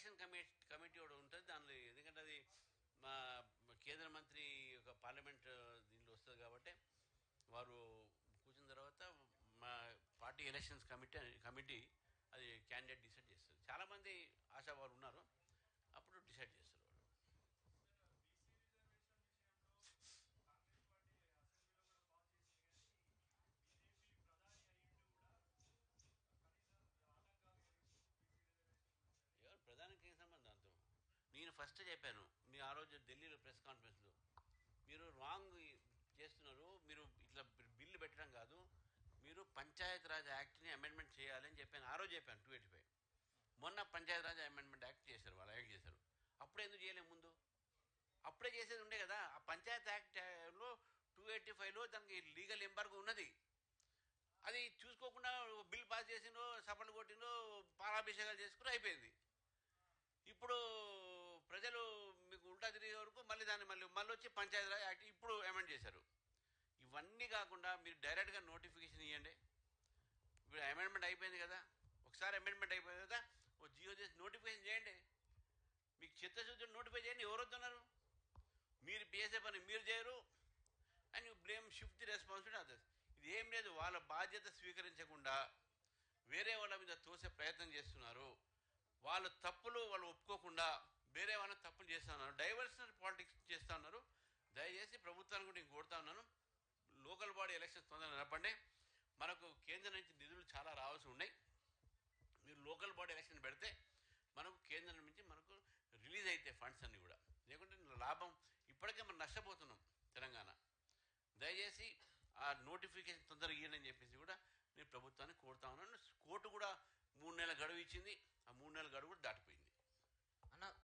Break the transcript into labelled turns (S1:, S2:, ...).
S1: Election committee కూడా ఉంటుంది దానిలో, ఎందుకంటే అది మా కేంద్ర మంత్రి ఒక పార్లమెంట్ దీనిలో వస్తుంది కాబట్టి వారు కూర్చున్న తర్వాత మా పార్టీ ఎలక్షన్స్ కమిటీ అది క్యాండిడేట్ డిసైడ్ చేస్తుంది. చాలామంది ఆశావారు ఉన్నారు, అప్పుడు డిసైడ్ చేస్తారు వాళ్ళు. ఎవరు ప్రధానికి ఏం సంబంధం దాంతో? నేను ఫస్ట్ చెప్పాను మీ ఆ రోజు ఢిల్లీలో ప్రెస్ కాన్ఫరెన్స్లో, మీరు రాంగ్ చేస్తున్నారు, మీరు ఇట్లా బిల్లు పెట్టడం కాదు, మీరు పంచాయత్ రాజ్ యాక్ట్ని అమెండ్మెంట్ చేయాలని చెప్పాను. ఆ రోజు చెప్పాను 285. మొన్న పంచాయత్ రాజ్ అమెండ్మెంట్ యాక్ట్ చేశారు, వాళ్ళు యాక్ట్ చేశారు. అప్పుడే ఎందుకు చేయలేము? ముందు అప్పుడే చేసేది ఉండే కదా. ఆ పంచాయత్ యాక్ట్లో 285లో దానికి లీగల్ ఎంబార్గో ఉన్నది. అది చూసుకోకుండా బిల్ పాస్ చేసిందో, సభలు కొట్టిందో, పాలాభిషేకాలు చేసుకుని అయిపోయింది. ఇప్పుడు ప్రజలు మీకు ఉల్టా తిరిగే వరకు మళ్ళీ దాన్ని మళ్ళీ వచ్చి పంచాయతీరాజ్ యాక్ట్ ఇప్పుడు అమెండ్ చేశారు. ఇవన్నీ కాకుండా మీరు డైరెక్ట్గా నోటిఫికేషన్ ఇవ్వండి. ఇప్పుడు అమెండ్మెంట్ అయిపోయింది కదా, ఒకసారి అమెండ్మెంట్ అయిపోయింది కదా, ఓ జియో చేసి నోటిఫికేషన్ చేయండి. మీకు చిత్తశుద్ధి నోటిఫై చేయండి. ఎవరు వద్దన్నారు? మీరు చేసే పని మీరు చేయరు and you blame shift the responsibility others. ఇది ఏం లేదు, వాళ్ళ బాధ్యత స్వీకరించకుండా వేరే వాళ్ళ మీద తోసే ప్రయత్నం చేస్తున్నారు. వాళ్ళ తప్పులు వాళ్ళు ఒప్పుకోకుండా వేరే వాళ్ళ తప్పులు చేస్తూ ఉన్నారు, డైవర్షనల్ పాలిటిక్స్ చేస్తూ ఉన్నారు. దయచేసి ప్రభుత్వాన్ని కూడా నేను కోరుతా ఉన్నాను, లోకల్ బాడీ ఎలక్షన్స్ తొందరగా నడపండి. మనకు కేంద్రం నుంచి నిధులు చాలా రావాల్సి ఉన్నాయి. మీరు లోకల్ బాడీ ఎలక్షన్ పెడితే మనకు కేంద్రం నుంచి మనకు రిలీజ్ అయితే ఫండ్స్ అన్నీ కూడా, లేకుంటే లాభం ఇప్పటికే మనం నష్టపోతున్నాం తెలంగాణ. దయచేసి ఆ నోటిఫికేషన్ తొందరగా ఇవ్వండి అని చెప్పేసి కూడా నేను ప్రభుత్వాన్ని కోరుతా ఉన్నాను. కోర్టు కూడా 3 నెలల గడువు ఇచ్చింది, ఆ 3 నెలల గడువు కూడా దాటిపోయింది.